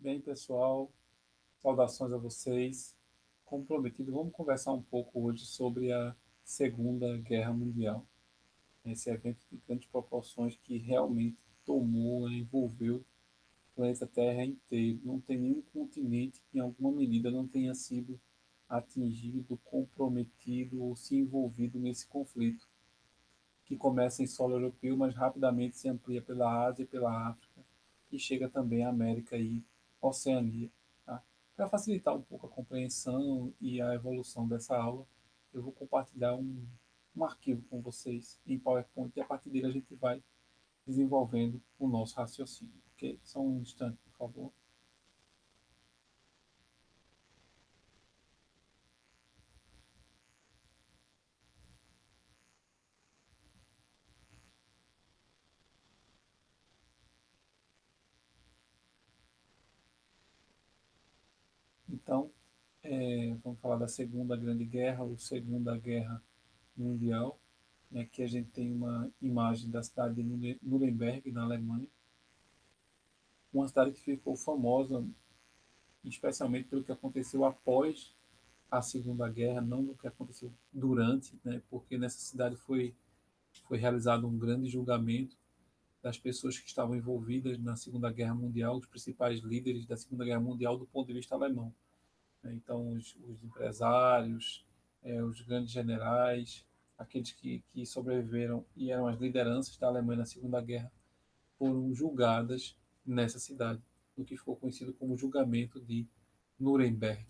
Bem, pessoal, saudações a vocês. Como prometido, vamos conversar um pouco hoje sobre a Segunda Guerra Mundial. Esse evento de grandes proporções que realmente tomou, envolveu o planeta Terra inteiro. Não tem nenhum continente que, em alguma medida, não tenha sido atingido, comprometido ou se envolvido nesse conflito, que começa em solo europeu, mas rapidamente se amplia pela Ásia e pela África e chega também à América e Oceania. Tá? Para facilitar um pouco a compreensão e a evolução dessa aula, eu vou compartilhar um arquivo com vocês em PowerPoint e a partir dele a gente vai desenvolvendo o nosso raciocínio. Ok? Só um instante, por favor. Então, vamos falar da Segunda Grande Guerra ou Segunda Guerra Mundial. Aqui a gente tem uma imagem da cidade de Nuremberg, na Alemanha, uma cidade que ficou famosa especialmente pelo que aconteceu após a Segunda Guerra, não do que aconteceu durante, né, porque nessa cidade foi realizado um grande julgamento das pessoas que estavam envolvidas na Segunda Guerra Mundial, os principais líderes da Segunda Guerra Mundial do ponto de vista alemão. Né? Então, os empresários, os grandes generais, aqueles que sobreviveram e eram as lideranças da Alemanha na Segunda Guerra, foram julgadas nessa cidade, o que ficou conhecido como julgamento de Nuremberg.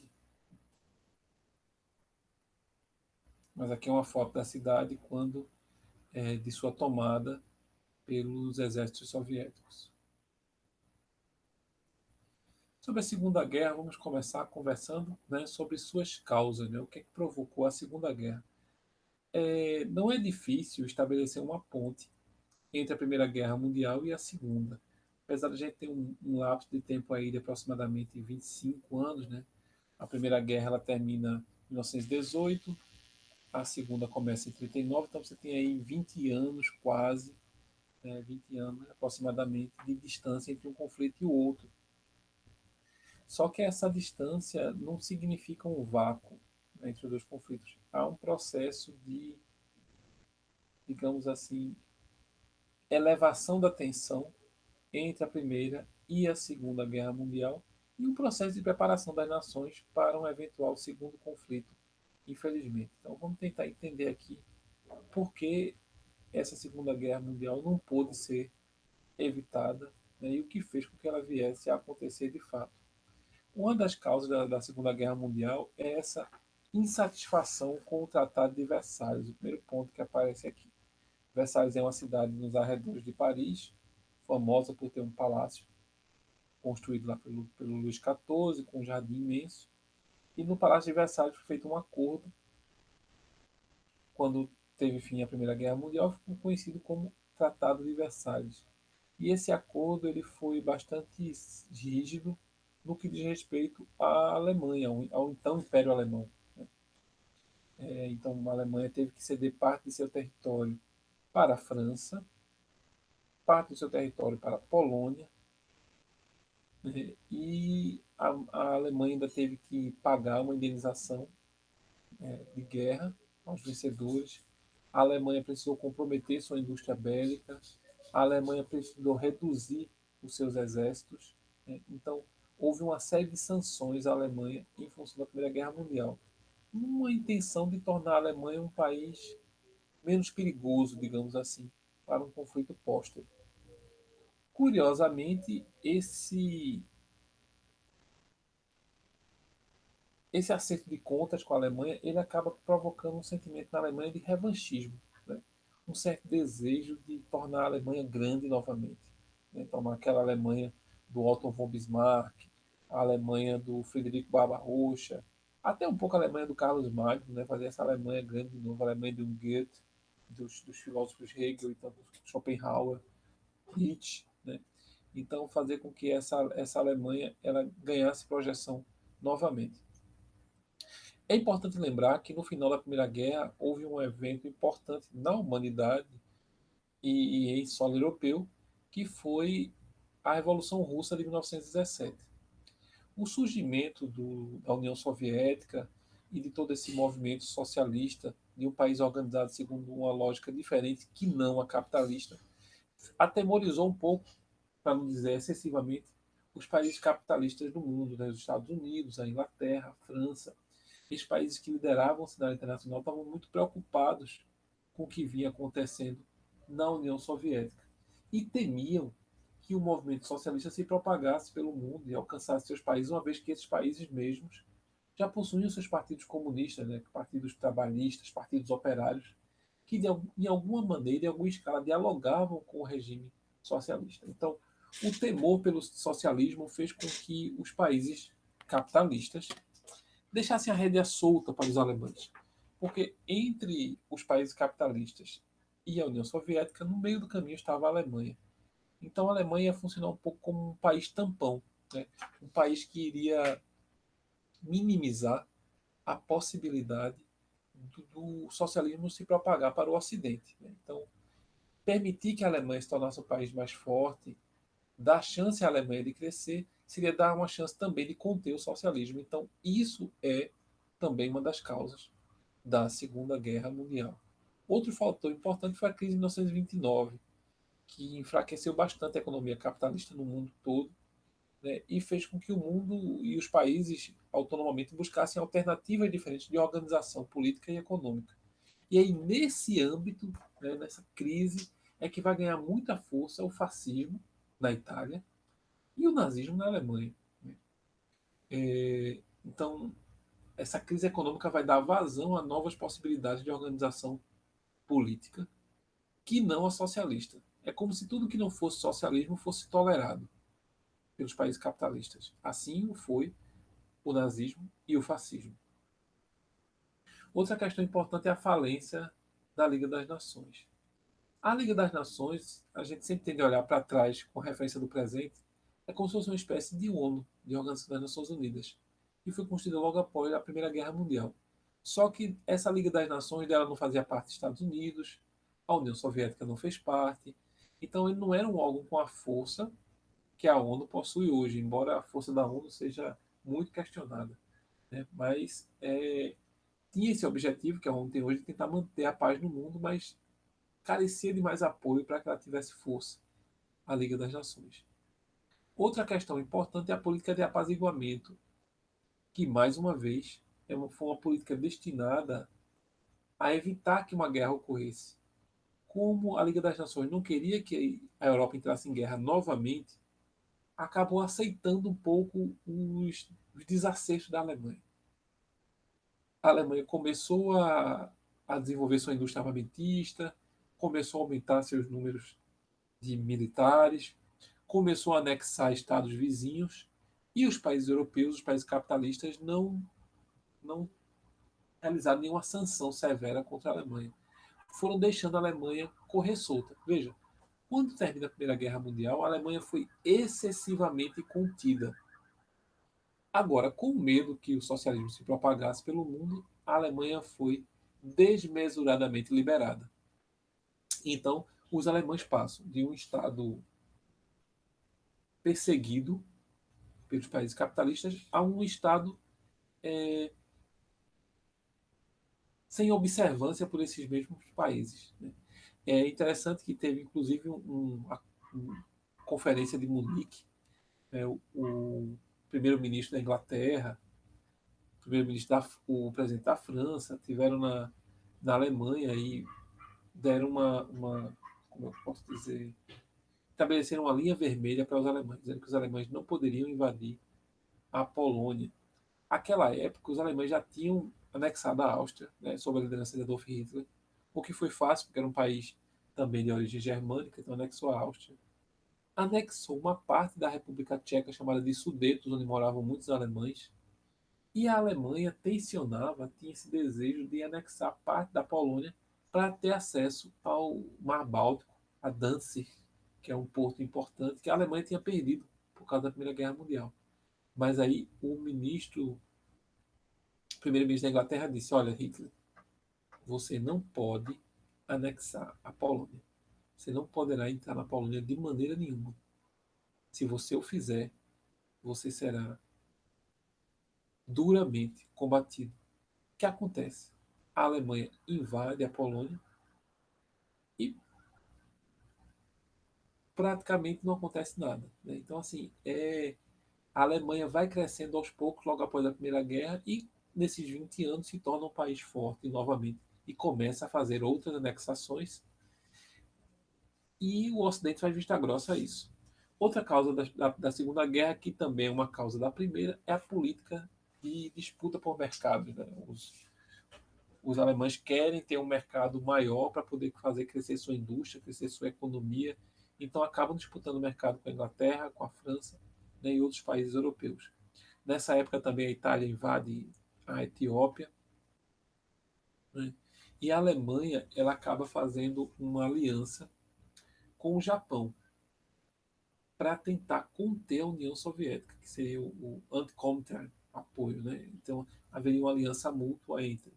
Mas aqui é uma foto da cidade quando de sua tomada pelos exércitos soviéticos. Sobre a Segunda Guerra, vamos começar conversando, né, sobre suas causas, né, o que, é que provocou a Segunda Guerra. Não é difícil estabelecer uma ponte entre a Primeira Guerra Mundial e a Segunda. Apesar de a gente ter um lapso de tempo aí de aproximadamente 25 anos, né? A Primeira Guerra ela termina em 1918, a Segunda começa em 39, então você tem aí 20 anos quase, 20 anos aproximadamente de distância entre um conflito e o outro. Só que essa distância não significa um vácuo, né, entre os dois conflitos. Há um processo de, digamos assim, elevação da tensão entre a Primeira e a Segunda Guerra Mundial e um processo de preparação das nações para um eventual segundo conflito, infelizmente. Então vamos tentar entender aqui por que essa Segunda Guerra Mundial não pôde ser evitada, né, e o que fez com que ela viesse a acontecer de fato. Uma das causas da Segunda Guerra Mundial é essa insatisfação com o Tratado de Versalhes, o primeiro ponto que aparece aqui. Versalhes é uma cidade nos arredores de Paris, famosa por ter um palácio construído lá pelo Luís XIV, com um jardim imenso. E no Palácio de Versalhes foi feito um acordo, quando teve fim a Primeira Guerra Mundial, ficou conhecido como Tratado de Versalhes. E esse acordo ele foi bastante rígido no que diz respeito à Alemanha, ao então Império Alemão. Então, a Alemanha teve que ceder parte de seu território para a França, parte do seu território para a Polônia, né? E a Alemanha ainda teve que pagar uma indenização de guerra aos vencedores. A Alemanha precisou comprometer sua indústria bélica, a Alemanha precisou reduzir os seus exércitos. Né? Então, houve uma série de sanções à Alemanha em função da Primeira Guerra Mundial, uma intenção de tornar a Alemanha um país menos perigoso, digamos assim, para um conflito póstumo. Curiosamente, esse acerto de contas com a Alemanha ele acaba provocando um sentimento na Alemanha de revanchismo, né? Um certo desejo de tornar a Alemanha grande novamente, né? Tornar aquela Alemanha do Otto von Bismarck, a Alemanha do Frederico Barbarossa, até um pouco a Alemanha do Carlos Magno, né? Fazer essa Alemanha grande de novo, a Alemanha de Goethe, dos filósofos Hegel e tanto Schopenhauer, Nietzsche, né? Então fazer com que essa Alemanha ela ganhasse projeção novamente. É importante lembrar que no final da Primeira Guerra houve um evento importante na humanidade e em solo europeu, que foi a Revolução Russa de 1917. o surgimento da União Soviética e de todo esse movimento socialista de um país organizado segundo uma lógica diferente que não a capitalista, atemorizou um pouco, para não dizer excessivamente, os países capitalistas do mundo, né? Os Estados Unidos, a Inglaterra, a França. Esses países que lideravam o cenário internacional estavam muito preocupados com o que vinha acontecendo na União Soviética e temiam que o movimento socialista se propagasse pelo mundo e alcançasse seus países, uma vez que esses países mesmos já possuíam seus partidos comunistas, né, partidos trabalhistas, partidos operários, que em alguma maneira, em alguma escala, dialogavam com o regime socialista. Então, o temor pelo socialismo fez com que os países capitalistas deixassem a rédea solta para os alemães. Porque entre os países capitalistas e a União Soviética, no meio do caminho estava a Alemanha. Então a Alemanha ia funcionar um pouco como um país tampão, né? Um país que iria minimizar a possibilidade do socialismo se propagar para o Ocidente, né? Então, permitir que a Alemanha se tornasse um país mais forte, dar chance à Alemanha de crescer, seria dar uma chance também de conter o socialismo. Então, isso é também uma das causas da Segunda Guerra Mundial. Outro fator importante foi a crise de 1929, que enfraqueceu bastante a economia capitalista no mundo todo, né, e fez com que o mundo e os países autonomamente buscassem alternativas diferentes de organização política e econômica. E aí, nesse âmbito, né, nessa crise, é que vai ganhar muita força o fascismo na Itália e o nazismo na Alemanha. Né? Então, essa crise econômica vai dar vazão a novas possibilidades de organização política que não a socialista. É como se tudo que não fosse socialismo fosse tolerado pelos países capitalistas. Assim foi o nazismo e o fascismo. Outra questão importante é a falência da Liga das Nações. A Liga das Nações, a gente sempre tende a olhar para trás com referência do presente, é como se fosse uma espécie de ONU, de Organização das Nações Unidas, que foi construída logo após a Primeira Guerra Mundial. Só que essa Liga das Nações dela não fazia parte dos Estados Unidos, a União Soviética não fez parte, então ele não era um órgão com a força que a ONU possui hoje, embora a força da ONU seja muito questionada. Né? Mas tinha esse objetivo que a ONU tem hoje de tentar manter a paz no mundo, mas carecia de mais apoio para que ela tivesse força, a Liga das Nações. Outra questão importante é a política de apaziguamento, que, mais uma vez, foi uma política destinada a evitar que uma guerra ocorresse. Como a Liga das Nações não queria que a Europa entrasse em guerra novamente, acabou aceitando um pouco os desacertos da Alemanha. A Alemanha começou a desenvolver sua indústria armamentista, começou a aumentar seus números de militares, começou a anexar estados vizinhos e os países europeus, os países capitalistas, não realizaram nenhuma sanção severa contra a Alemanha. Foram deixando a Alemanha correr solta. Veja, quando termina a Primeira Guerra Mundial, a Alemanha foi excessivamente contida. Agora, com medo que o socialismo se propagasse pelo mundo, a Alemanha foi desmesuradamente liberada. Então, os alemães passam de um Estado perseguido pelos países capitalistas a um Estado sem observância por esses mesmos países. Né? É interessante que teve, inclusive, uma conferência de Munique, né? O primeiro-ministro da Inglaterra, o presidente da França, tiveram na Alemanha e deram como eu posso dizer, estabeleceram uma linha vermelha para os alemães, dizendo que os alemães não poderiam invadir a Polônia. Naquela época, os alemães já tinham anexado a Áustria, né, sob a liderança de Adolf Hitler, o que foi fácil, porque era um país também de origem germânica, então anexou a Áustria. Anexou uma parte da República Tcheca, chamada de Sudetos, onde moravam muitos alemães, e a Alemanha tensionava, tinha esse desejo de anexar parte da Polônia para ter acesso ao Mar Báltico, a Danzig, que é um porto importante que a Alemanha tinha perdido por causa da Primeira Guerra Mundial. Mas aí o primeiro-ministro da Inglaterra disse: Olha, Hitler, você não pode anexar a Polônia. Você não poderá entrar na Polônia de maneira nenhuma. Se você o fizer, você será duramente combatido. O que acontece? A Alemanha invade a Polônia e praticamente não acontece nada, né? Então, assim, a Alemanha vai crescendo aos poucos, logo após a Primeira Guerra, e nesses 20 anos se torna um país forte novamente e começa a fazer outras anexações, e o Ocidente faz vista grossa a isso. Outra causa da Segunda Guerra, que também é uma causa da Primeira, é a política de disputa por mercados, né? Os alemães querem ter um mercado maior para poder fazer crescer sua indústria, crescer sua economia, então acabam disputando o mercado com a Inglaterra, com a França, né, e outros países europeus. Nessa época também a Itália invade a Etiópia, né, e a Alemanha ela acaba fazendo uma aliança com o Japão para tentar conter a União Soviética, que seria o anti-comintern apoio, né? Então haveria uma aliança mútua entre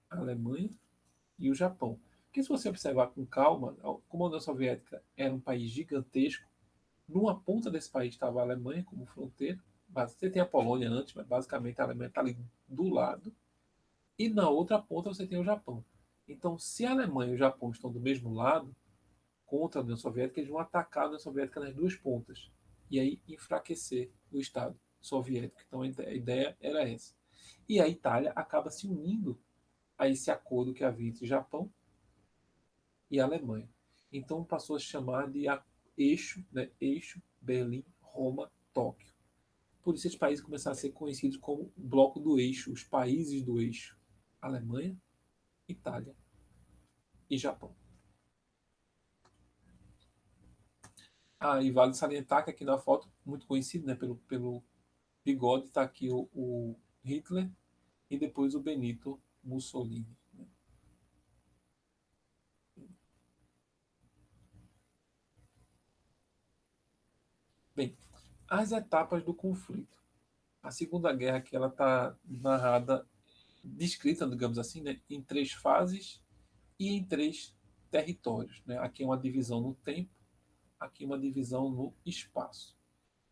a Alemanha e o Japão. Porque se você observar com calma, como a União Soviética era um país gigantesco, numa ponta desse país estava a Alemanha como fronteira. Você tem a Polônia antes, mas basicamente a Alemanha está ali do lado. E na outra ponta você tem o Japão. Então, se a Alemanha e o Japão estão do mesmo lado, contra a União Soviética, eles vão atacar a União Soviética nas duas pontas. E aí enfraquecer o Estado soviético. Então, a ideia era essa. E a Itália acaba se unindo a esse acordo que havia entre Japão e a Alemanha. Então passou a se chamar de eixo, né? Eixo Berlim, Roma, Tóquio. Por isso esses países começaram a ser conhecidos como bloco do eixo, os países do eixo: Alemanha, Itália e Japão. Ah, e vale salientar que aqui na foto, muito conhecido, né, pelo bigode, está aqui o Hitler e depois o Benito Mussolini. Bem, as etapas do conflito. A Segunda Guerra que ela está narrada, descrita, digamos assim, né, em três fases e em três territórios. Né? Aqui é uma divisão no tempo, aqui uma divisão no espaço.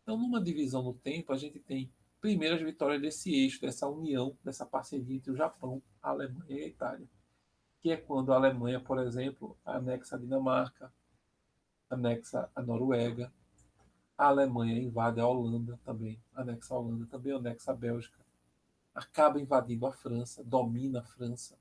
Então, numa divisão no tempo, a gente tem primeiro as vitórias desse eixo, dessa união, dessa parceria entre o Japão, a Alemanha e a Itália, que é quando a Alemanha, por exemplo, anexa a Dinamarca, anexa a Noruega, a Alemanha invade a Holanda também, anexa a Holanda, também anexa a Bélgica, acaba invadindo a França, domina a França,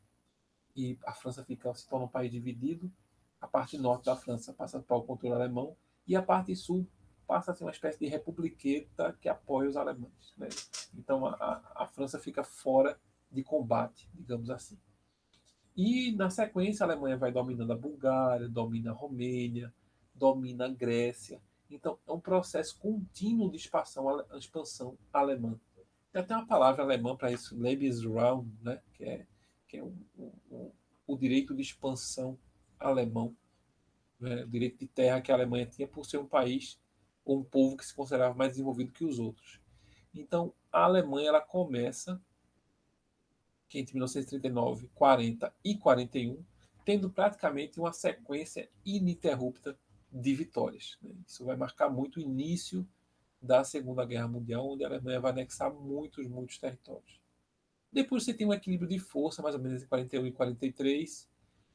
e a França se torna um país dividido. A parte norte da França passa para o controle alemão e a parte sul passa a ser uma espécie de republiqueta que apoia os alemães. Né? Então a França fica fora de combate, digamos assim. E na sequência a Alemanha vai dominando a Bulgária, domina a Romênia, domina a Grécia. Então é um processo contínuo de expansão alemã. Tem até uma palavra alemã para isso, Lebensraum, né? que é o direito de expansão alemão, né? O direito de terra que a Alemanha tinha por ser um país ou um povo que se considerava mais desenvolvido que os outros. Então, a Alemanha ela começa, que entre 1939, 40 e 41, tendo praticamente uma sequência ininterrupta de vitórias. Né? Isso vai marcar muito o início da Segunda Guerra Mundial, onde a Alemanha vai anexar muitos territórios. Depois você tem um equilíbrio de força, mais ou menos em 41 e 43,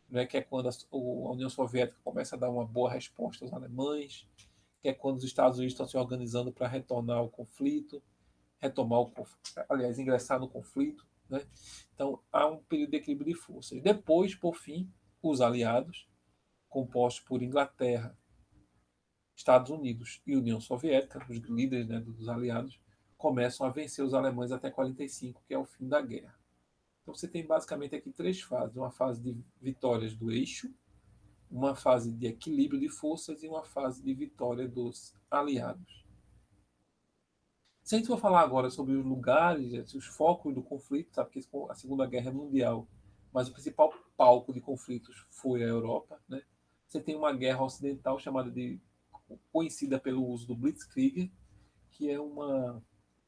né, que é quando a União Soviética começa a dar uma boa resposta aos alemães, que é quando os Estados Unidos estão se organizando para retornar ao conflito, aliás, ingressar no conflito. Né? Então há um período de equilíbrio de forças. Depois, por fim, os aliados, compostos por Inglaterra, Estados Unidos e União Soviética, os líderes, né, dos aliados, começam a vencer os alemães até 45, que é o fim da guerra. Então você tem basicamente aqui três fases: uma fase de vitórias do eixo, uma fase de equilíbrio de forças e uma fase de vitória dos aliados. Se a gente for falar agora sobre os lugares, os focos do conflito, sabe que a Segunda Guerra Mundial, mas o principal palco de conflitos foi a Europa, né? Você tem uma guerra ocidental chamada de conhecida pelo uso do Blitzkrieg, que é uma,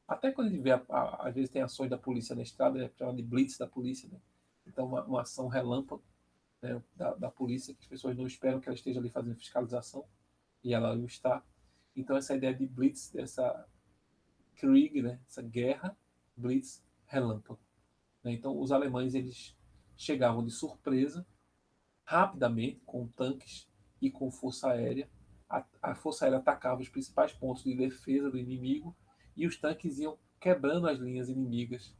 até quando a gente vê às vezes tem ações da polícia na estrada, é chamada de blitz da polícia, né? Então uma ação relâmpago, né, da polícia, que as pessoas não esperam que ela esteja ali fazendo fiscalização e ela não está. Então essa ideia de blitz, dessa Krieg, né, essa guerra, Blitz relâmpago. Né? Então, os alemães eles chegavam de surpresa, rapidamente, com tanques e com força aérea. A força aérea atacava os principais pontos de defesa do inimigo e os tanques iam quebrando as linhas inimigas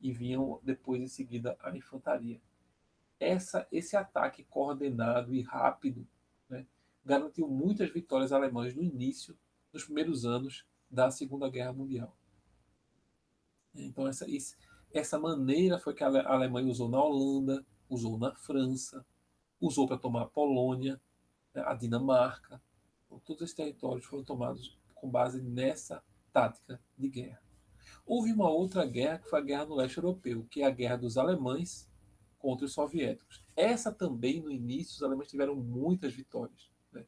e vinham depois em seguida a infantaria. Esse ataque coordenado e rápido, né, garantiu muitas vitórias alemãs no início, nos primeiros anos da Segunda Guerra Mundial. Então, essa maneira foi que a Alemanha usou na Holanda, usou na França, usou para tomar a Polônia, né, a Dinamarca. Então, todos esses territórios foram tomados com base nessa tática de guerra. Houve uma outra guerra, que foi a Guerra no Leste Europeu, que é a Guerra dos Alemães contra os soviéticos. Essa também, no início, os alemães tiveram muitas vitórias. Né?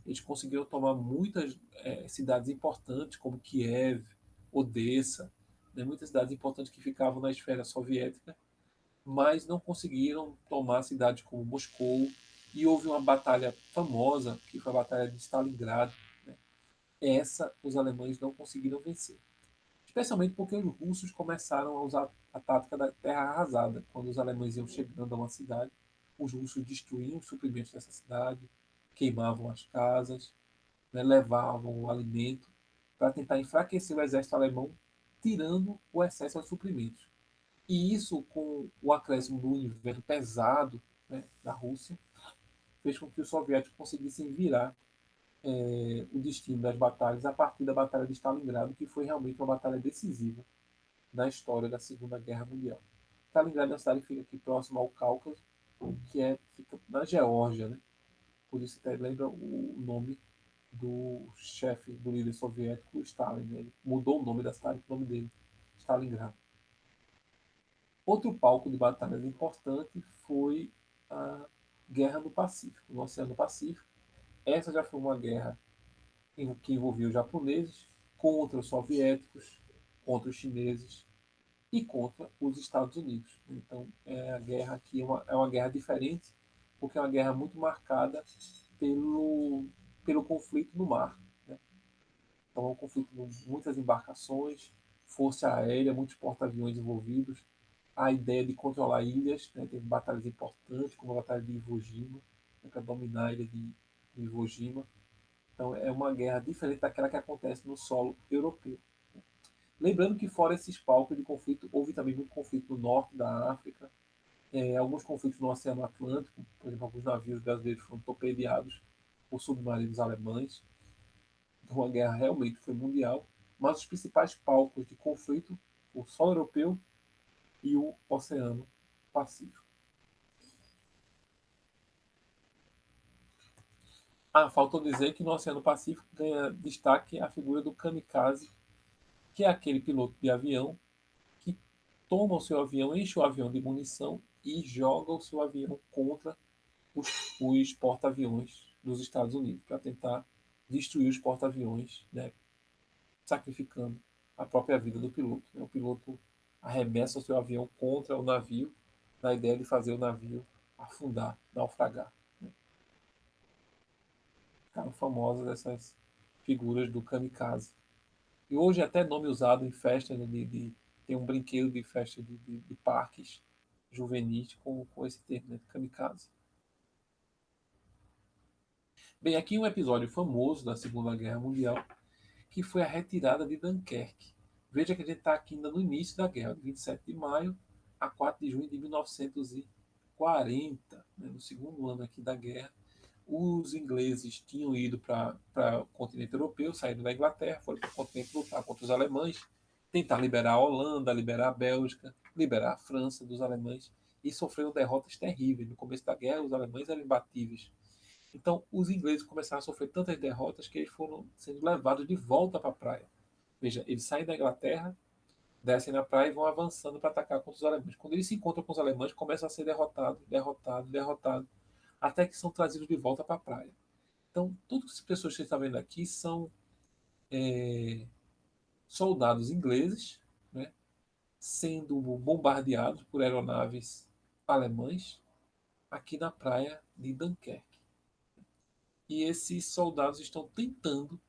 Eles conseguiram tomar muitas cidades importantes, como Kiev, Odessa, né? Muitas cidades importantes que ficavam na esfera soviética, mas não conseguiram tomar cidades como Moscou. E houve uma batalha famosa, que foi a Batalha de Stalingrado. Né? Essa os alemães não conseguiram vencer. Especialmente porque os russos começaram a usar a tática da terra arrasada. Quando os alemães iam chegando a uma cidade, os russos destruíam os suprimentos dessa cidade, queimavam as casas, né, levavam o alimento para tentar enfraquecer o exército alemão, tirando o excesso de suprimentos. E isso, com o acréscimo do inverno pesado, né, da Rússia, fez com que os soviéticos conseguissem virar o destino das batalhas a partir da Batalha de Stalingrado, que foi realmente uma batalha decisiva na história da Segunda Guerra Mundial. Stalingrado é uma cidade que fica aqui próximo ao Cáucaso, fica na Geórgia, né? Por isso até lembra o nome do chefe, do líder soviético, Stalin. Né? Ele mudou o nome da cidade para o nome dele, Stalingrado. Outro palco de batalhas importante foi a Guerra do Pacífico, no Oceano Pacífico. Essa já foi uma guerra que envolvia os japoneses contra os soviéticos, contra os chineses e contra os Estados Unidos. Então, a guerra aqui é uma guerra diferente, porque é uma guerra muito marcada pelo conflito no mar. Né? Então, é um conflito com muitas embarcações, força aérea, muitos porta-aviões envolvidos, a ideia de controlar ilhas, né? Teve batalhas importantes, como a Batalha de Iwo Jima, né? Para dominar a ilha de Iwo Jima. Então, é uma guerra diferente daquela que acontece no solo europeu. Lembrando que fora esses palcos de conflito, houve também muito conflito no norte da África, alguns conflitos no Oceano Atlântico, por exemplo, alguns navios brasileiros foram torpedeados por submarinos alemães. Então a guerra realmente foi mundial, mas os principais palcos de conflito, o solo europeu e o Oceano Pacífico. Faltou dizer que no Oceano Pacífico ganha destaque a figura do kamikaze, que é aquele piloto de avião que toma o seu avião, enche o avião de munição e joga o seu avião contra os porta-aviões dos Estados Unidos, para tentar destruir os porta-aviões, né, sacrificando a própria vida do piloto. Né? O piloto arremessa o seu avião contra o navio, na ideia de fazer o navio afundar, naufragar. Né? Ficaram famosas essas figuras do kamikaze. E hoje é até nome usado em festas, né, tem um brinquedo de festa de parques juvenis com esse termo, né, kamikaze. Bem, aqui um episódio famoso da Segunda Guerra Mundial, que foi a retirada de Dunkerque. Veja que a gente está aqui ainda no início da guerra, de 27 de maio a 4 de junho de 1940, né, no segundo ano aqui da guerra. Os ingleses tinham ido para o continente europeu, saíram da Inglaterra, foram para o continente lutar contra os alemães, tentar liberar a Holanda, liberar a Bélgica, liberar a França dos alemães, e sofreram derrotas terríveis. No começo da guerra, os alemães eram imbatíveis. Então, os ingleses começaram a sofrer tantas derrotas que eles foram sendo levados de volta para a praia. Veja, eles saem da Inglaterra, descem na praia e vão avançando para atacar contra os alemães. Quando eles se encontram com os alemães, começam a ser derrotados, derrotados, derrotados, até que são trazidos de volta para a praia. Então, todas as pessoas que você está vendo aqui são soldados ingleses, né, sendo bombardeados por aeronaves alemães aqui na praia de Dunkerque. E esses soldados estão tentando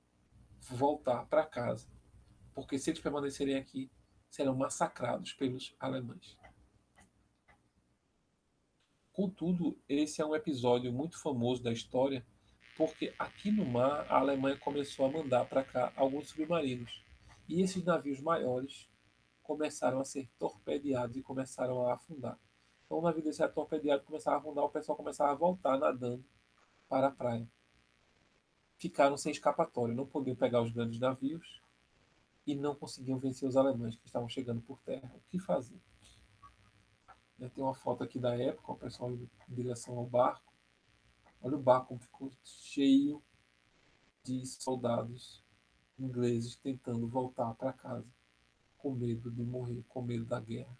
voltar para casa, porque se eles permanecerem aqui, serão massacrados pelos alemães. Contudo, esse é um episódio muito famoso da história, porque aqui no mar a Alemanha começou a mandar para cá alguns submarinos. E esses navios maiores começaram a ser torpedeados e começaram a afundar. Então, o navio desse era torpedeado, começava a afundar, o pessoal começava a voltar nadando para a praia. Ficaram sem escapatória, não podiam pegar os grandes navios e não conseguiam vencer os alemães que estavam chegando por terra. O que fazer? Tem uma foto aqui da época, o pessoal indo em direção ao barco. Olha o barco como ficou cheio de soldados ingleses tentando voltar para casa, com medo de morrer, com medo da guerra.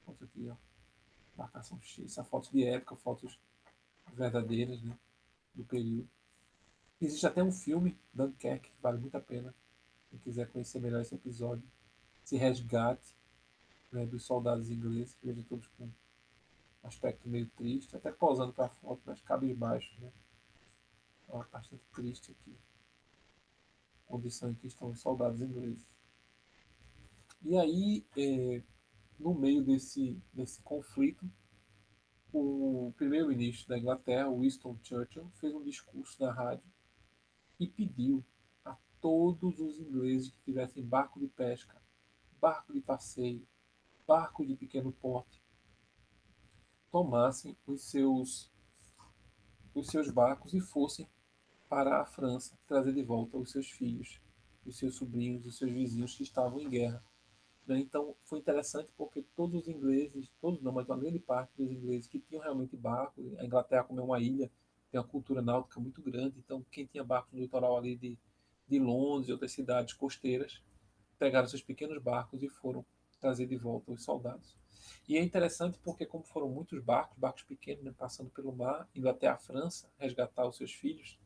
Foto aqui, ó, embarcação cheia. Essa foto de época, fotos verdadeiras, né, do período. Existe até um filme, Dunkerque, que vale muito a pena. Quem quiser conhecer melhor esse episódio, esse resgate, né, dos soldados ingleses, que vejam todos com um aspecto meio triste, até posando para a foto, mas cabisbaixo, né? Ó, bastante triste aqui. A condição em que estão os soldados ingleses. E aí, no meio desse conflito, o primeiro-ministro da Inglaterra, Winston Churchill, fez um discurso na rádio e pediu a todos os ingleses que tivessem barco de pesca, barco de passeio, barco de pequeno porte, tomassem os seus barcos e fossem para a França trazer de volta os seus filhos, os seus sobrinhos, os seus vizinhos que estavam em guerra. Né? Então foi interessante porque todos os ingleses, todos não, mas uma grande parte dos ingleses que tinham realmente barco, a Inglaterra, como é uma ilha, tem uma cultura náutica muito grande, então quem tinha barco no litoral ali de Londres e outras cidades costeiras, pegaram seus pequenos barcos e foram trazer de volta os soldados. E é interessante porque, como foram muitos barcos, barcos pequenos, né, passando pelo mar, indo até a França resgatar os seus filhos,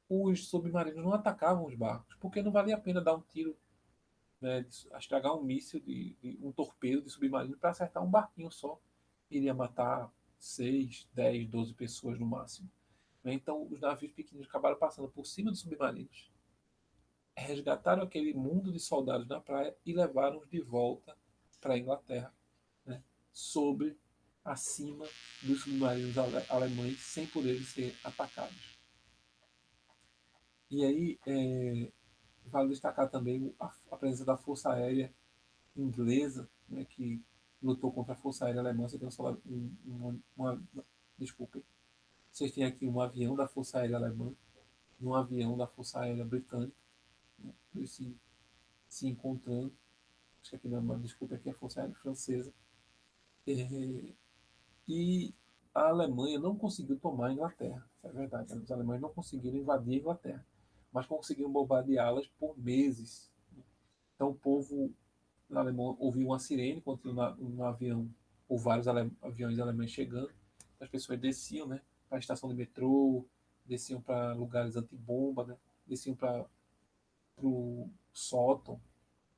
os submarinos não atacavam os barcos, porque não valia a pena dar um tiro, né, estragar um míssil, um torpedo de submarino para acertar um barquinho só. Iria matar 6, 10, 12 pessoas no máximo. Né? Então, os navios pequenos acabaram passando por cima dos submarinos, resgataram aquele mundo de soldados na praia e levaram-os de volta para a Inglaterra, né? Sobre, acima dos submarinos alemães, sem poderem ser atacados. E aí, vale destacar também a presença da Força Aérea Inglesa, né, que lutou contra a Força Aérea Alemã. Você tem desculpem. Vocês têm aqui um avião da Força Aérea Alemã e um avião da Força Aérea Britânica, né, eles se encontrando. Acho que aqui não é uma desculpa, aqui é a Força Aérea Francesa. E a Alemanha não conseguiu tomar a Inglaterra, isso é verdade. Os alemães não conseguiram invadir a Inglaterra, mas conseguiram bombardeá-las por meses. Então o povo alemão ouviu uma sirene quando tinha um avião ou vários aviões alemães chegando. As pessoas desciam, né, para a estação de metrô, desciam para lugares antibomba, né, desciam para o sótão,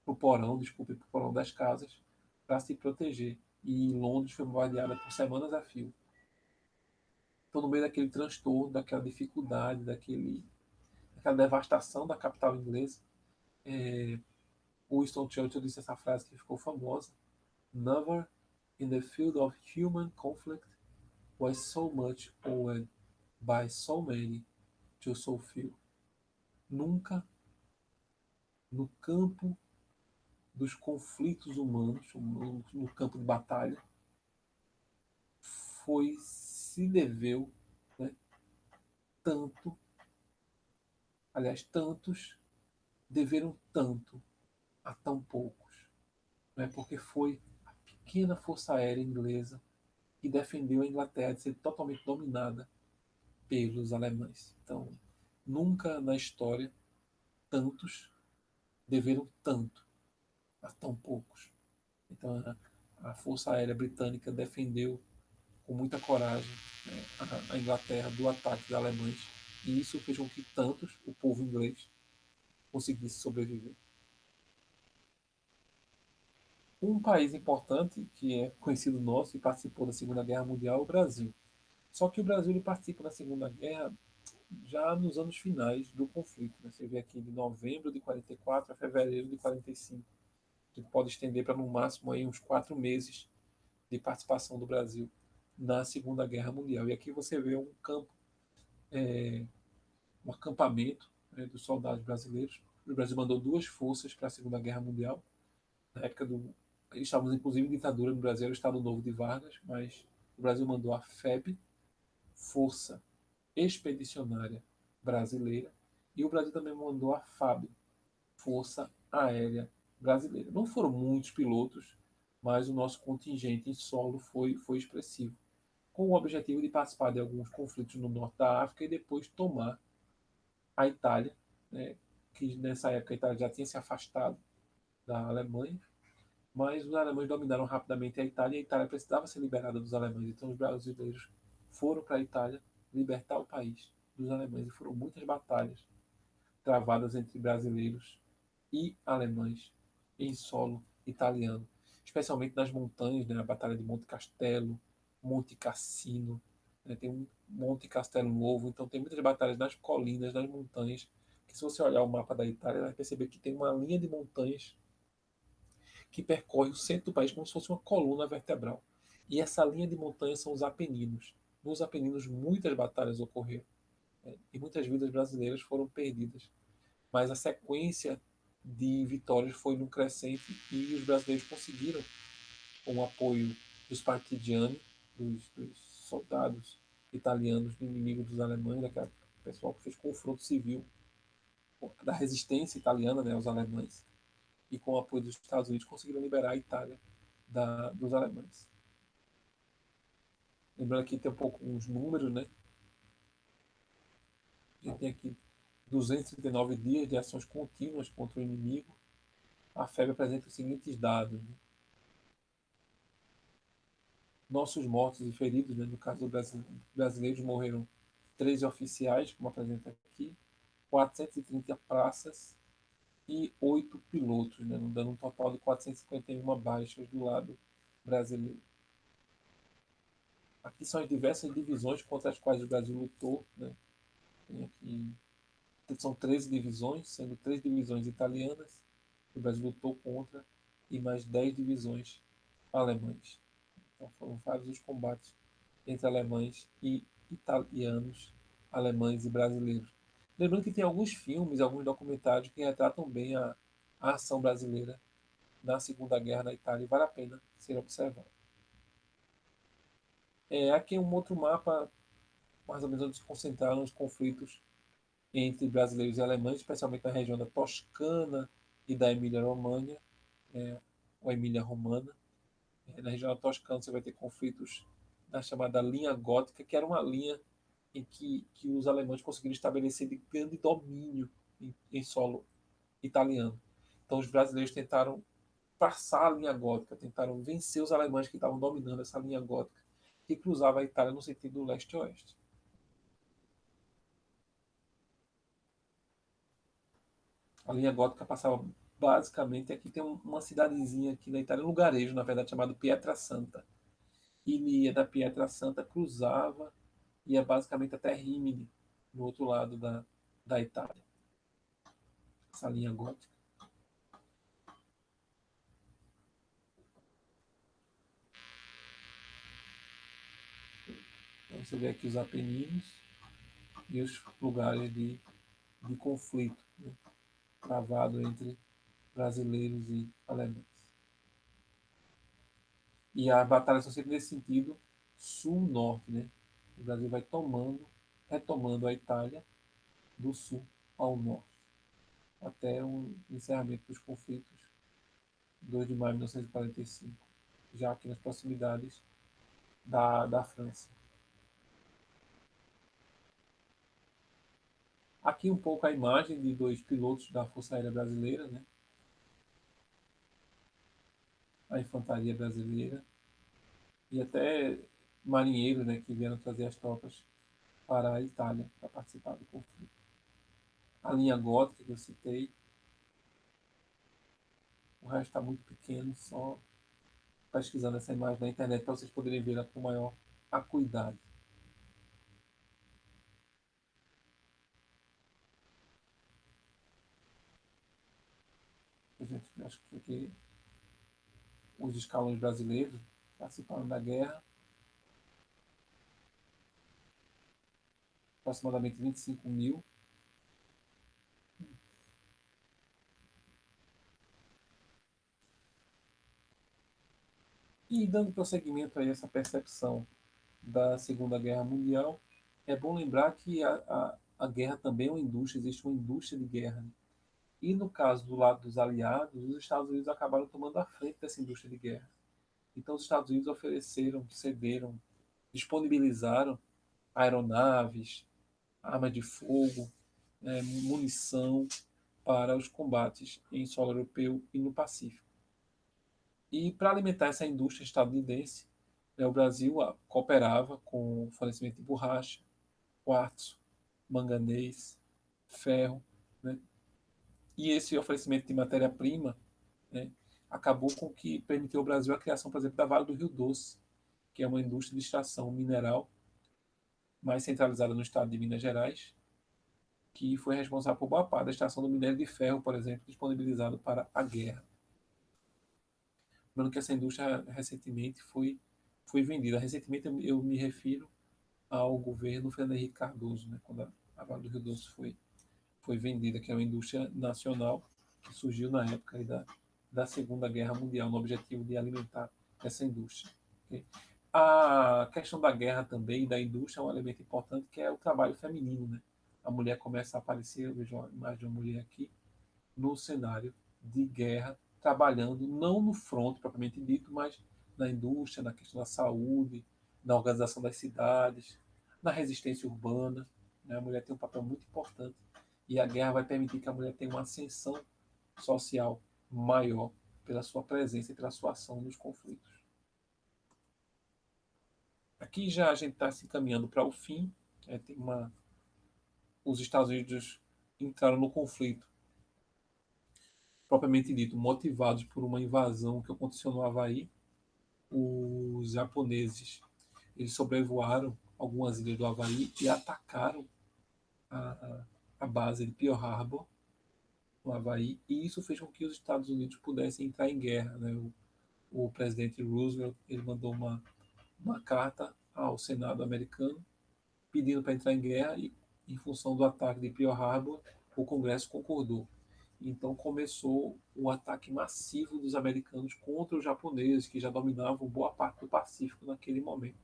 para o porão, desculpe, para o porão das casas, para se proteger. E Londres foi bombardeada por semanas a fio. Então, no meio daquele transtorno, daquela dificuldade, daquela devastação da capital inglesa, Winston Churchill disse essa frase que ficou famosa: Never in the field of human conflict was so much owed by so many to so few. Nunca no campo dos conflitos humanos, no campo de batalha, se deveu, né, tanto, aliás, tantos deveram tanto a tão poucos, né, porque foi a pequena força aérea inglesa que defendeu a Inglaterra de ser totalmente dominada pelos alemães. Então, nunca na história tantos deveram tanto a tão poucos. Então, a Força Aérea Britânica defendeu com muita coragem, né, a Inglaterra do ataque dos alemães, e isso fez com que tantos, o povo inglês, conseguisse sobreviver. Um país importante que é conhecido nosso e participou da Segunda Guerra Mundial é o Brasil. Só que o Brasil ele participa da Segunda Guerra já nos anos finais do conflito. Né? Você vê aqui de novembro de 44 a fevereiro de 45. A gente pode estender para no máximo aí uns 4 meses de participação do Brasil na Segunda Guerra Mundial. E aqui você vê um campo, um acampamento, né, dos soldados brasileiros. O Brasil mandou duas forças para a Segunda Guerra Mundial. Na época do. Estávamos inclusive em ditadura no Brasil, era o Estado Novo de Vargas, mas o Brasil mandou a FEB, Força Expedicionária Brasileira, e o Brasil também mandou a FAB, Força Aérea Brasileira. Não foram muitos pilotos, mas o nosso contingente em solo foi expressivo, com o objetivo de participar de alguns conflitos no norte da África e depois tomar a Itália, né, que nessa época a Itália já tinha se afastado da Alemanha, mas os alemães dominaram rapidamente a Itália e a Itália precisava ser liberada dos alemães. Então os brasileiros foram para a Itália libertar o país dos alemães e foram muitas batalhas travadas entre brasileiros e alemães em solo italiano, especialmente nas montanhas, né, a Batalha de Monte Castelo, Monte Cassino, né, tem um Monte Castelo Novo, então tem muitas batalhas nas colinas, nas montanhas, que se você olhar o mapa da Itália, vai perceber que tem uma linha de montanhas que percorre o centro do país como se fosse uma coluna vertebral. E essa linha de montanhas são os Apeninos. Nos Apeninos muitas batalhas ocorreram, né, e muitas vidas brasileiras foram perdidas, mas a sequência de vitórias foi num crescente e os brasileiros conseguiram, com o apoio dos partigiani, dos soldados italianos no inimigo dos alemães, daquele pessoal que fez confronto civil da resistência italiana, né, aos alemães, e com o apoio dos Estados Unidos conseguiram liberar a Itália dos alemães. Lembrando que tem um pouco uns números, né? A gente tem aqui 239 dias de ações contínuas contra o inimigo. A FEB apresenta os seguintes dados, né? Nossos mortos e feridos, né? No caso dos brasileiros, morreram 13 oficiais, como apresenta aqui, 430 praças e 8 pilotos, né? Dando um total de 451 baixas do lado brasileiro. Aqui são as diversas divisões contra as quais o Brasil lutou, né? Tem aqui, são 13 divisões, sendo 3 divisões italianas, que o Brasil lutou contra, e mais 10 divisões alemães. Então foram vários os combates entre alemães e italianos, alemães e brasileiros. Lembrando que tem alguns filmes, alguns documentários que retratam bem a ação brasileira na Segunda Guerra na Itália e vale a pena ser observado. Aqui um outro mapa, mais ou menos onde se concentraram os conflitos entre brasileiros e alemães, especialmente na região da Toscana e da Emília-Romagna, ou Emília-Romana. Na região da Toscana você vai ter conflitos na chamada linha gótica, que era uma linha em que os alemães conseguiram estabelecer de grande domínio em solo italiano. Então os brasileiros tentaram passar a linha gótica, tentaram vencer os alemães que estavam dominando essa linha gótica, que cruzava a Itália no sentido leste-oeste. A linha gótica passava basicamente, aqui tem uma cidadezinha aqui na Itália, um lugarejo, na verdade, chamado Pietrasanta. Ele ia da Pietrasanta, cruzava, ia basicamente até Rimini, no outro lado da Itália. Essa linha gótica. Então você vê aqui os Apeninos e os lugares de conflito, né, travado entre brasileiros e alemães. E as batalhas são sempre nesse sentido sul-norte, né? O Brasil vai retomando a Itália do sul ao norte, até o encerramento dos conflitos, 2 de maio de 1945, já aqui nas proximidades da França. Aqui um pouco a imagem de 2 pilotos da Força Aérea Brasileira, né? A Infantaria Brasileira, e até marinheiros, né, que vieram trazer as tropas para a Itália para participar do conflito. A linha gótica que eu citei, o resto está muito pequeno, só pesquisando essa imagem na internet para vocês poderem ver com maior acuidade. Gente, acho que aqui os escalões brasileiros participaram da guerra, aproximadamente 25 mil. E dando prosseguimento a essa percepção da Segunda Guerra Mundial, é bom lembrar que a guerra também é uma indústria, existe uma indústria de guerra. Né? E no caso do lado dos aliados, os Estados Unidos acabaram tomando a frente dessa indústria de guerra. Então, os Estados Unidos ofereceram, cederam, disponibilizaram aeronaves, armas de fogo, né, munição para os combates em solo europeu e no Pacífico. E para alimentar essa indústria estadunidense, né, o Brasil cooperava com o fornecimento de borracha, quartzo, manganês, ferro, né? E esse oferecimento de matéria-prima, né, acabou com que permitiu ao Brasil a criação, por exemplo, da Vale do Rio Doce, que é uma indústria de extração mineral mais centralizada no estado de Minas Gerais, que foi responsável por boa parte da extração do minério de ferro, por exemplo, disponibilizado para a guerra. Lembrando que essa indústria recentemente foi vendida. Recentemente eu me refiro ao governo Fernando Henrique Cardoso, né, quando a Vale do Rio Doce foi vendida, que é uma indústria nacional que surgiu na época aí da Segunda Guerra Mundial, no objetivo de alimentar essa indústria. Okay? A questão da guerra também, da indústria, é um elemento importante, que é o trabalho feminino. Né? A mulher começa a aparecer, eu vejo mais de uma mulher aqui, no cenário de guerra, trabalhando não no fronte propriamente dito, mas na indústria, na questão da saúde, na organização das cidades, na resistência urbana. Né? A mulher tem um papel muito importante e a guerra vai permitir que a mulher tenha uma ascensão social maior pela sua presença e pela sua ação nos conflitos. Aqui já a gente está se encaminhando para o fim. Tem os Estados Unidos entraram no conflito propriamente dito, motivados por uma invasão que aconteceu no Havaí. Os japoneses eles sobrevoaram algumas ilhas do Havaí e atacaram a base de Pearl Harbor, no Havaí, e isso fez com que os Estados Unidos pudessem entrar em guerra. Né? O presidente Roosevelt ele mandou uma carta ao Senado americano pedindo para entrar em guerra e, em função do ataque de Pearl Harbor, o Congresso concordou. Então começou o ataque massivo dos americanos contra os japoneses, que já dominavam boa parte do Pacífico naquele momento.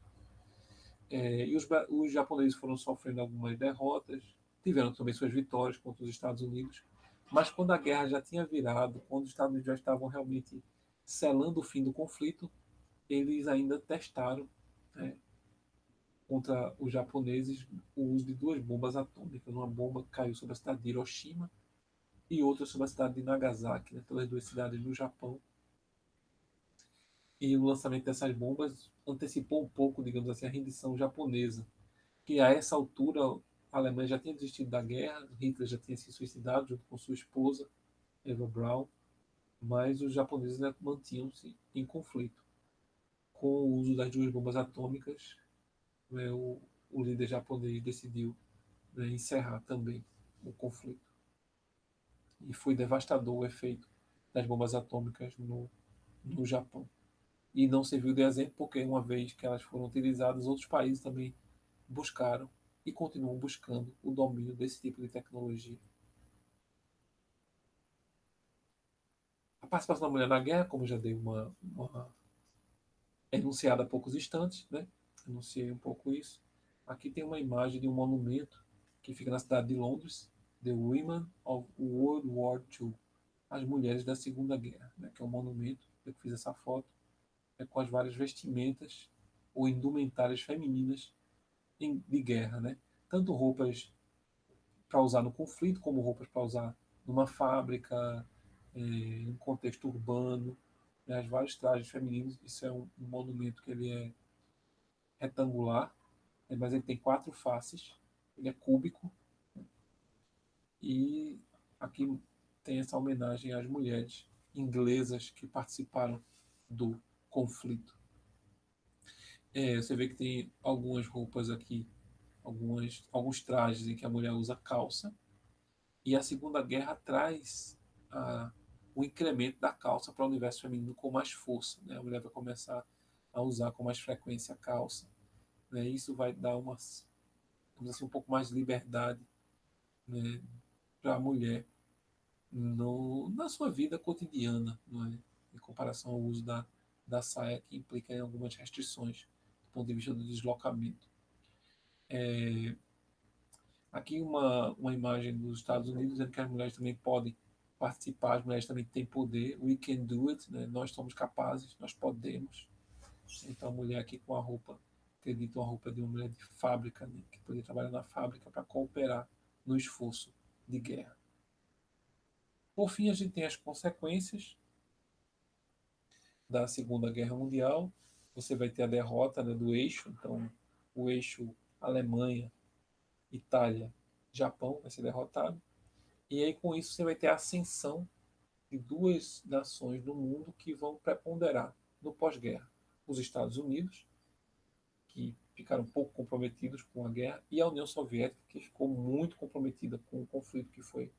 E os japoneses foram sofrendo algumas derrotas, tiveram também suas vitórias contra os Estados Unidos, mas quando a guerra já tinha virado, quando os Estados Unidos já estavam realmente selando o fim do conflito, eles ainda testaram, né, contra os japoneses o uso de duas bombas atômicas. Uma bomba caiu sobre a cidade de Hiroshima e outra sobre a cidade de Nagasaki, né, pelas duas cidades no Japão. E o lançamento dessas bombas antecipou um pouco, digamos assim, a rendição japonesa, que a essa altura a Alemanha já tinha desistido da guerra, Hitler já tinha se suicidado junto com sua esposa, Eva Braun, mas os japoneses mantinham-se em conflito. Com o uso das duas bombas atômicas, né, o líder japonês decidiu, né, encerrar também o conflito. E foi devastador o efeito das bombas atômicas no Japão. E não serviu de exemplo porque, uma vez que elas foram utilizadas, outros países também buscaram e continuam buscando o domínio desse tipo de tecnologia. A participação da mulher na guerra, como já dei uma enunciada há poucos instantes, né? Enunciei um pouco isso. Aqui tem uma imagem de um monumento que fica na cidade de Londres, The Women of World War II, as mulheres da Segunda Guerra, né? Que é um monumento, eu fiz essa foto, com as várias vestimentas ou indumentárias femininas de guerra, né? Tanto roupas para usar no conflito, como roupas para usar numa fábrica, em contexto urbano, né? As vários trajes femininos. Isso é um monumento que ele é retangular, né? Mas ele tem quatro faces, ele é cúbico, e aqui tem essa homenagem às mulheres inglesas que participaram do conflito. Você vê que tem algumas roupas aqui, alguns trajes em que a mulher usa calça, e a Segunda Guerra traz o incremento da calça para o universo feminino com mais força, né? A mulher vai começar a usar com mais frequência a calça, né? Isso vai dar uma, vamos dizer assim, um pouco mais de liberdade, né, para a mulher na sua vida cotidiana, não é? Em comparação ao uso da saia, que implica em algumas restrições do ponto de vista do deslocamento. Aqui uma imagem dos Estados Unidos dizendo que as mulheres também podem participar, as mulheres também têm poder. We can do it, né? Nós somos capazes, nós podemos. Então a mulher aqui com a roupa, acredito uma roupa de uma mulher de fábrica, né? Que poderia trabalhar na fábrica para cooperar no esforço de guerra. Por fim, a gente tem as consequências da Segunda Guerra Mundial. Você vai ter a derrota, né, do eixo, então o eixo Alemanha, Itália, Japão vai ser derrotado. E aí com isso você vai ter a ascensão de duas nações no mundo que vão preponderar no pós-guerra. Os Estados Unidos, que ficaram pouco comprometidos com a guerra, e a União Soviética, que ficou muito comprometida com o conflito, que foi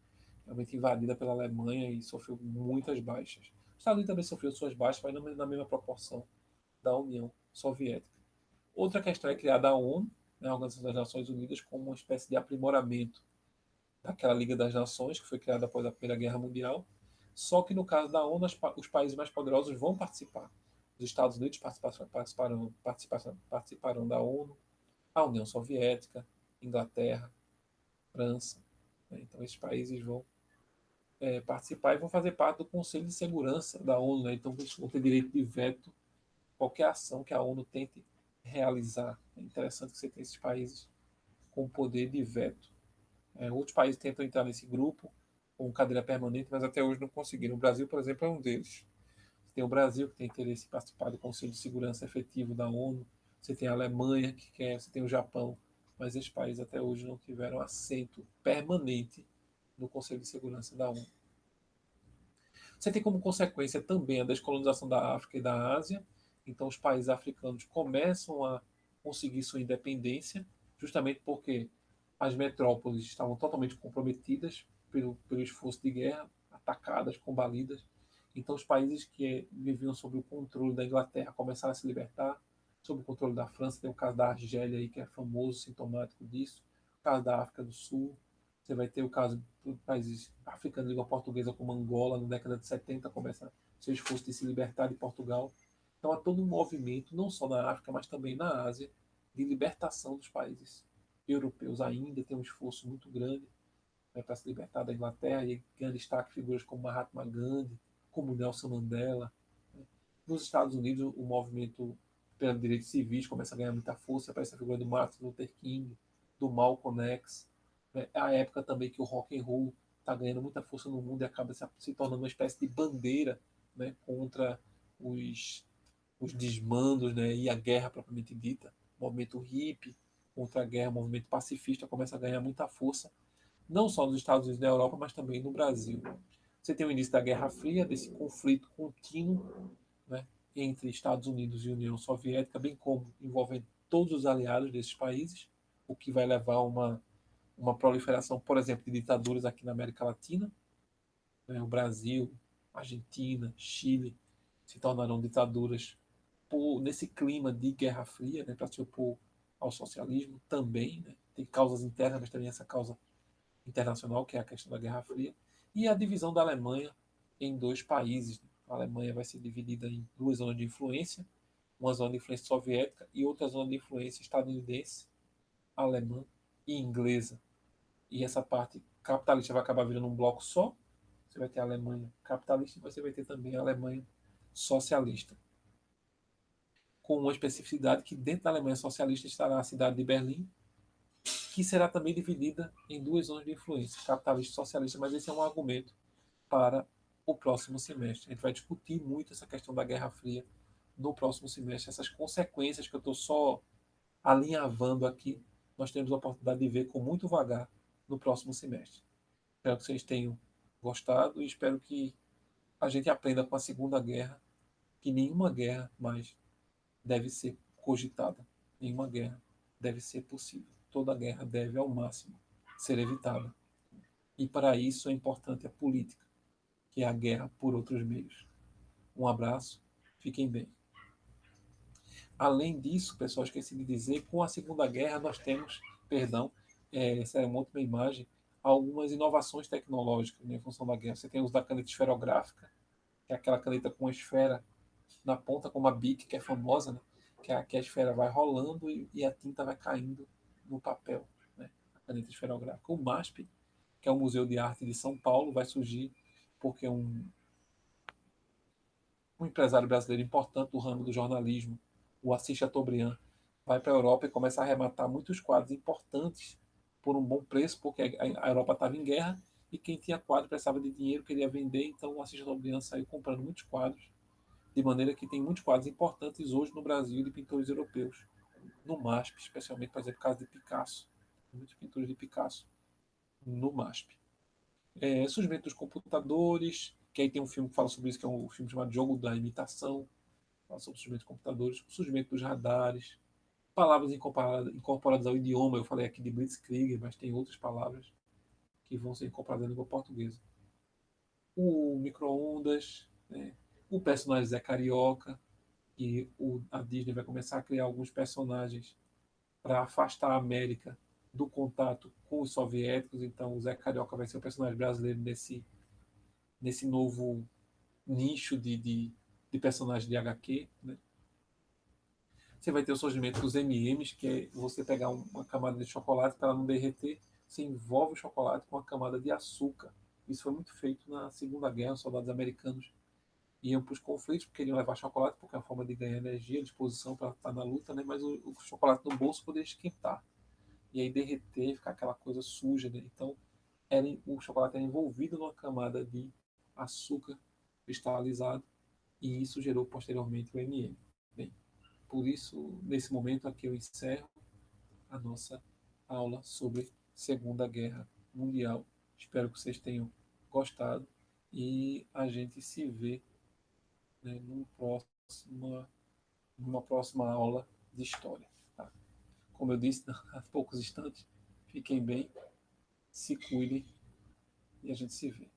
realmente invadida pela Alemanha e sofreu muitas baixas. Os Estados Unidos também sofreu suas baixas, mas não na mesma proporção da União Soviética. Outra questão é criada a ONU, né, a Organização das Nações Unidas, como uma espécie de aprimoramento daquela Liga das Nações, que foi criada após a Primeira Guerra Mundial. Só que no caso da ONU, os países mais poderosos vão participar. Os Estados Unidos participarão da ONU, a União Soviética, Inglaterra, França, né? Então esses países vão participar e vão fazer parte do Conselho de Segurança da ONU, né? Então eles vão ter direito de veto qualquer ação que a ONU tente realizar. É interessante que você tenha esses países com poder de veto. Outros países tentam entrar nesse grupo com cadeira permanente, mas até hoje não conseguiram. O Brasil, por exemplo, é um deles. Você tem o Brasil, que tem interesse em participar do Conselho de Segurança Efetivo da ONU. Você tem a Alemanha, que quer, você tem o Japão, mas esses países até hoje não tiveram assento permanente no Conselho de Segurança da ONU. Você tem como consequência também a descolonização da África e da Ásia. Então, os países africanos começam a conseguir sua independência, justamente porque as metrópoles estavam totalmente comprometidas pelo esforço de guerra, atacadas, combalidas. Então, os países que viviam sob o controle da Inglaterra começaram a se libertar, sob o controle da França. Tem o caso da Argélia, aí, que é famoso, sintomático disso. O caso da África do Sul. Você vai ter o caso de países africanos de língua portuguesa, como Angola, na década de 70, começa seu esforço de se libertar de Portugal. Então, há todo um movimento, não só na África, mas também na Ásia, de libertação dos países europeus. Ainda tem um esforço muito grande, né, para se libertar da Inglaterra, e ganha destaque figuras como Mahatma Gandhi, como Nelson Mandela. Né. Nos Estados Unidos, o movimento pelos direitos civis começa a ganhar muita força, aparece a figura do Martin Luther King, do Malcolm X. É a época também que o rock and roll está ganhando muita força no mundo e acaba se tornando uma espécie de bandeira, né, contra os, os desmandos, né, e a guerra propriamente dita. O movimento hippie contra a guerra, o movimento pacifista começa a ganhar muita força, não só nos Estados Unidos e na Europa, mas também no Brasil. Você tem o início da Guerra Fria, desse conflito contínuo, né, entre Estados Unidos e União Soviética, bem como envolvendo todos os aliados desses países, o que vai levar a uma proliferação, por exemplo, de ditaduras aqui na América Latina. Né? O Brasil, Argentina, Chile se tornarão ditaduras nesse clima de Guerra Fria, né, para se opor ao socialismo também. Né? Tem causas internas, mas também essa causa internacional, que é a questão da Guerra Fria. E a divisão da Alemanha em dois países. A Alemanha vai ser dividida em duas zonas de influência, uma zona de influência soviética e outra zona de influência estadunidense, alemã e inglesa. E essa parte capitalista vai acabar virando um bloco só. Você vai ter a Alemanha capitalista e você vai ter também a Alemanha socialista. Com uma especificidade que dentro da Alemanha socialista estará a cidade de Berlim, que será também dividida em duas zonas de influência, capitalista e socialista, mas esse é um argumento para o próximo semestre. A gente vai discutir muito essa questão da Guerra Fria no próximo semestre, essas consequências que eu estou só alinhavando aqui, nós temos a oportunidade de ver com muito vagar no próximo semestre. Espero que vocês tenham gostado e espero que a gente aprenda com a Segunda Guerra que nenhuma guerra mais deve ser cogitada, nenhuma guerra deve ser possível. Toda guerra deve, ao máximo, ser evitada. E para isso é importante a política. que é a guerra por outros meios. Um abraço, fiquem bem. Além disso, pessoal, esqueci de dizer, com a Segunda Guerra nós temos, perdão, essa é uma outra imagem, algumas inovações tecnológicas, né, em função da guerra. Você tem o uso da caneta esferográfica, que é aquela caneta com a esfera na ponta, como a Bic, que é famosa, né, que a esfera vai rolando e a tinta vai caindo no papel, né, a caneta esferográfica. O MASP, que é o Museu de Arte de São Paulo, vai surgir porque um empresário brasileiro importante do ramo do jornalismo, o Assis Chateaubriand, vai para a Europa e começa a arrematar muitos quadros importantes por um bom preço, porque a Europa estava em guerra e quem tinha quadro precisava de dinheiro, queria vender, então o Assis Chateaubriand saiu comprando muitos quadros, de maneira que tem muitos quadros importantes hoje no Brasil de pintores europeus, no MASP, especialmente, por exemplo, o caso de Picasso, muitos pintores de Picasso no MASP. Surgimento dos computadores, que aí tem um filme que fala sobre isso, que é um filme chamado Jogo da Imitação, fala sobre o surgimento dos computadores, o surgimento dos radares, palavras incorporadas ao idioma. Eu falei aqui de Blitzkrieg, mas tem outras palavras que vão ser incorporadas à língua portuguesa. O micro-ondas, né? O personagem Zé Carioca, e a Disney vai começar a criar alguns personagens para afastar a América do contato com os soviéticos. Então, o Zé Carioca vai ser o personagem brasileiro nesse novo nicho de personagem de HQ. Né? Você vai ter o surgimento dos M&M's, que é você pegar uma camada de chocolate para ela não derreter, você envolve o chocolate com uma camada de açúcar. Isso foi muito feito na Segunda Guerra. Os soldados americanos iam para os conflitos porque queriam levar chocolate, porque é uma forma de ganhar energia, disposição para estar na luta, né? Mas o chocolate no bolso poderia esquentar e aí derreter, ficar aquela coisa suja. Né? Então, o chocolate era envolvido numa camada de açúcar cristalizado e isso gerou posteriormente o M&M. Bem, por isso, nesse momento aqui eu encerro a nossa aula sobre Segunda Guerra Mundial. Espero que vocês tenham gostado e a gente se vê, né, numa próxima aula de história. Tá? Como eu disse há poucos instantes, fiquem bem, se cuidem e a gente se vê.